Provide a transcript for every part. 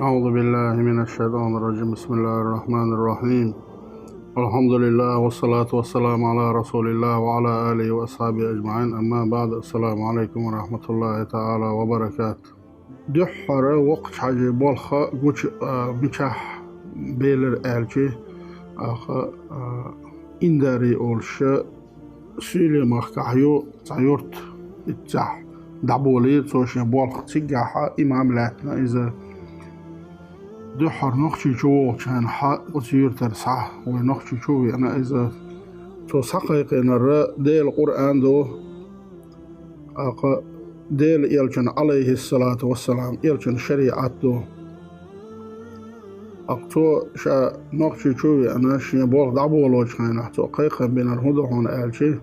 أعوذ بالله من الشيطان الرجيم. بسم الله الرحمن الرحيم. الحمد لله والصلاة والسلام على رسول الله وعلى آله وأصحابه أجمعين. أما بعد، السلام عليكم ورحمة الله تعالى وبركاته. دحر وقت حاجة بالخا قوش بيشح بيلر آلشي إنداري أولش سيلي مخكحيو تعيورت اتجح دعبولي توشي بالخ تجاحا إمام لاتنا إذا دحر نخشي جو كان حق وسير ترسع ونخشي شو أنا إذا تصحق إن الرأ ديل القرآن دو ديل يلجن عليه الصلاة والسلام يلجن شريعة دو أقتو شا نخشي شو أنا شي بوغ دعبولو كان أحتو قيقا بين الهدوحون آلشي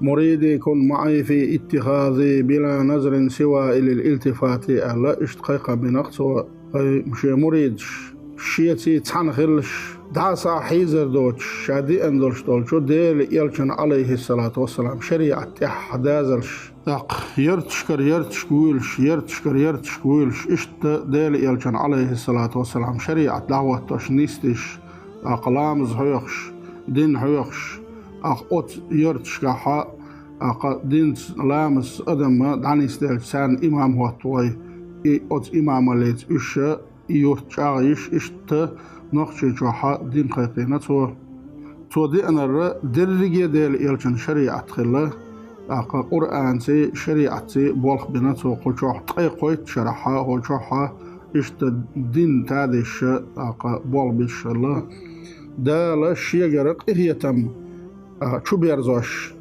مريدي يكون معي في اتخاذي بلا نظر سوى إلى الالتفات ألا اشتقيقا بنقصو مش مريد شيتي تنخلش دعسا حيزر دوش شادي اندلش دولشو ديل يلشن عليه الصلاة والسلام شريعة احدازلش يرتشكر قويلش اشت ديل يلشن عليه الصلاة والسلام شريعة دعوة تشنيستش اقلام زهيخش دين هيخش اوت يرتشكا دين لامس ادم دانيستل سان امام هو توي اوت امام ليت اش يورتشايش اشت نخشي جوحا دين قيقينة تو دي انا درجي ديل يلجن شريعة خلا قرآن سي شريعة سي بولخ بنا تو قلشوح تقيقويت شرحا قلشوحا اشت دين تادش بول بيش الله دا شيغرق اهيتم شو بيرزوش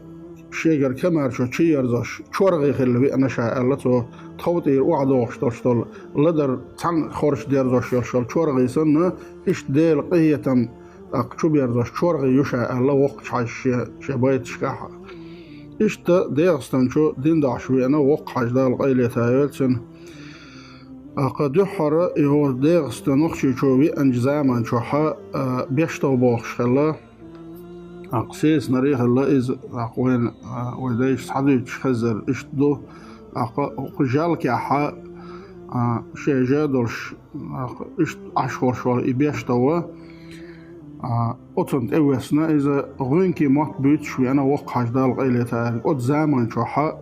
شيغر كمارشو شي يرزوش شورغي خلبي انا شاء الله تو توطير وعدوش تشتل لدر تن خورش ديرزوش يشل شورغي سن اش ديل قهيتم شو بيرزوش شورغي يشاء الله وقت حاش شبايت شكاحا اشت ديغستن شو دين داشوي انا وقت حاش دال قيلي تايلسن قد يحر يهو ديغستن نخشي شو بي انجزاما شوحا بيشتو بوخش خلا أقسيس نريح الله إز أقوين وديش صديق خزر إشتدو جالك أحا شيء جادلش إشت أشهر شوال إبيشتوا أتنت أوسنا إذا غينكي مات بيت شوي أنا وقع جدال غيلي تاريخ أت زمان شوحا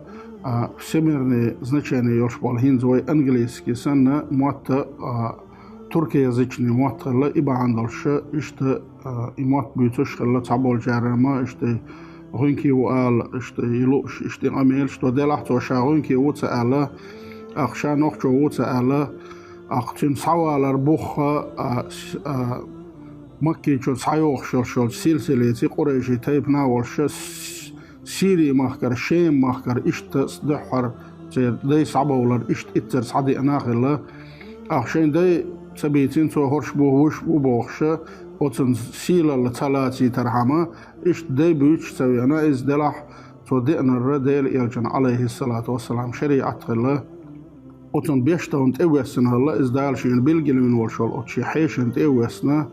سميرني زنشاني يوشبال هينزوي أنجليسكي سنة مات تركيا زيجني مات خلا إبا عندلش إشت إمات بيتوش خلا تعبول جارما إشت غينكي وقال إشت يلوش إشت عميل إشت دلحتو شا غينكي وتسأل أخشا نخشو وتسأل أختن سوال ربوخ مكي شو سايوخ شو سلسلة قريشي تايب ناولش سيري مخكر شيم مخكر إشت صدحر دي صعبولر إشت إتر صعدي أناخلا أخشين دي سبيتين تو هرش بوهوش وبوخش وتن سيلا لتلاتي ترحمة إش دي بيوش سوي أنا إز دلح تو دينا الرديل يلجن عليه الصلاة والسلام شريعة الله وتن بيشتون تأوسن هلا إز دالشين بيلجل من ورشول وتشي حيشن تأوسنا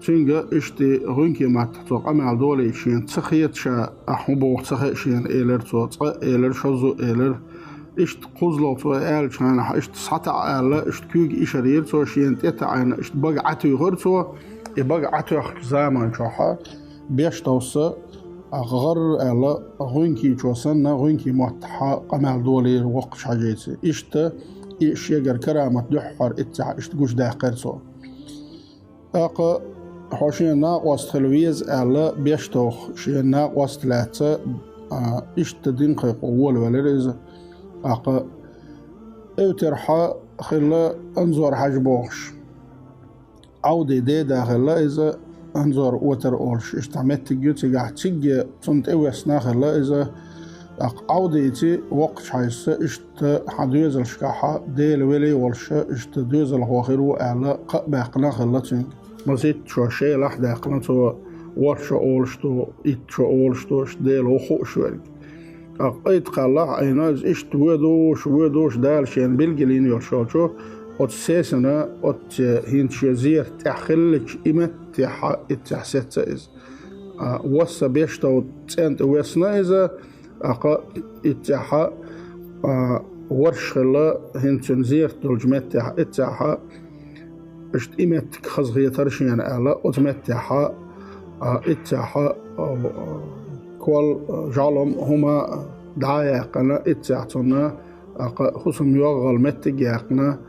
تنجا إشتي غنكي ما تحتوق أمال دولي شين تسخيت شا أحمبوخ تسخيشين إيلر تو إيلر شوزو إيلر إشت قزلو تو آل شان إشت سطع آل إشت كوج إشرير تو شين تتعين إشت بقعتو غير تو بقعتو زمان شوحا بيشتوس غر آل غنكي جوسن غنكي متحا قمال دولي وقش حاجيتي إشت إيش يجر كرامة دحر إتع إشت جوش داقر تو حوشين ناقوس تلويز آل بيشتوخ شين ناقوس ثلاثة إشت دين قيقول ولرز اوترحا خلا انظر حجبوش عودي دي داخلا إذا انظر وتر أولش اشتعمت تجيوتي قاعد تيجي تنت اوسنا خلا إذا عودي تي وقت حيث اشت حدوز الشكاحة ديل ولي والش اشت دوز الهوخيرو أعلى باقنا خلا تنك مزيد شو شيء لح داقنا تو ورش أولش تو إتش أولش تو اشت ديل وخو شوالك أقيت قلع أيناز إشت ودوش دالشين بالجلين يرشوشو أت سيسنا أت هنش يزير تحخلش إمت تحسيت إز وصا بيشتو تسنت ويسنا إذا أقا إتحا ورش خلا هنتن زيرت دولجمتها اتساحا اشت إمتك خزغية ترشين ألا أتمتها اتساحا كل جعلهم هما دعايقنا اتساحتنا خصم يغل متك يقنا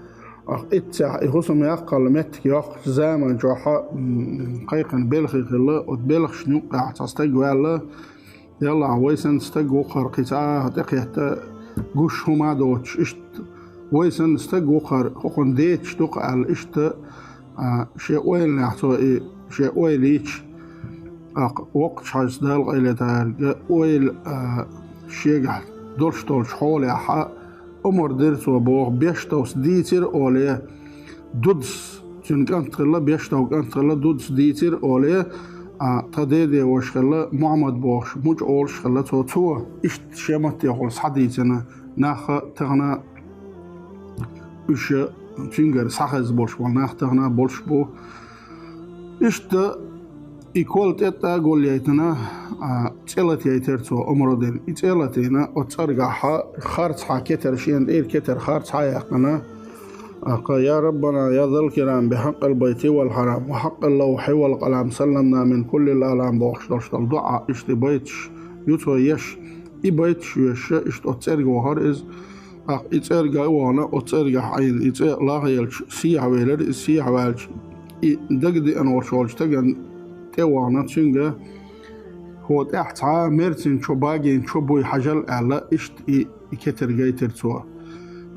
اتساح خصم يقل متك يق زمن جوحا قيقن بلخي خلا وتبلخ شنو قاعد تستجوا الله يلا ويسن استجوا قرقتا تقيت جوش هما دوتش اشت ويسن استجوا قرقن ديتش تقال اشت شيء وين نحتو شيء ويليش وقت حاج دال إلى تارجع ويل شيء دولش حولي حق أمر درت وبوغ بيشتوس ديتر أوليه دودس كنت خلا بيشتو كنت خلا دودس ديتر أوليه تديدي وش خلا محمد بوغش موج أولش خلا تو إشت شيمت يخلص حديثنا ناخ تغنا إيش تنجر سخز بولش بول ناخ تغنا بولش بو إشت إيكول تتا قول يتنا تلت يترتو أمرودين إتلتينا وترجعها خارج كتر شين إير كتر خارج يقنا يا ربنا يا ذا الكرام بحق البيت والحرام وحق اللوح والقلم سلمنا من كل الآلام بوخش دلش الدعاء إشت بيتش يتو يش إبيتش يش إشت أترجع هارز إترجع وانا أترجع عين إترجع لا يلش سيح ويلر سيح والش دقدي أنا ورشولش تجن توانا تشينجا هو تحتها مرتين شو باقين شو بوي حجل على إشت كتر جيتر توا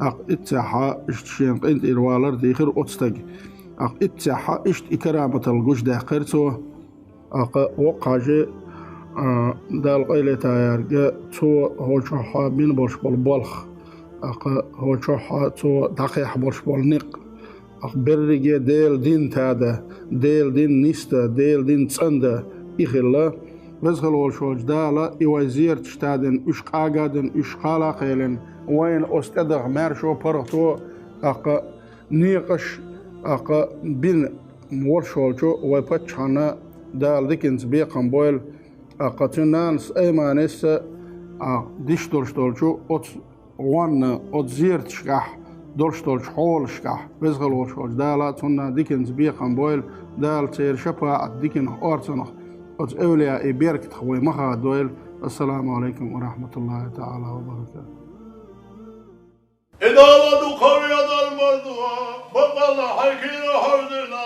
اتساحا إشت شين قنت إروالر ديخر أتستج اتساحا إشت إكرامة الجوش داخر توا وقاجي دال قيلة تاير توا هو شوحا بين برش بالبلخ هو شوحا توا دقيح برش بالنق برجع ديل دين تادا ديل دين نيستا ديل دين تصندا إخلا بس خلول شوج دالا إوازير تشتادن إش قاعدن إش قالا قيلن وين أستدغ مارشو برتو نيقش بين ورشولجو ويبتشانا دال ديكنز بيقن بويل تنانس أيمانيس ديشتولشتولجو أت زير تشكح دولش حول شكح بزغل وشوج دالا تنا ديكنز بيقن بويل دال تير شبا ديكن أورتنخ أت أولياء إبيرك تخوي مخا دويل. السلام عليكم ورحمة الله تعالى وبركاته. إذا ودوا قرية المرضى بطل حكي حردنا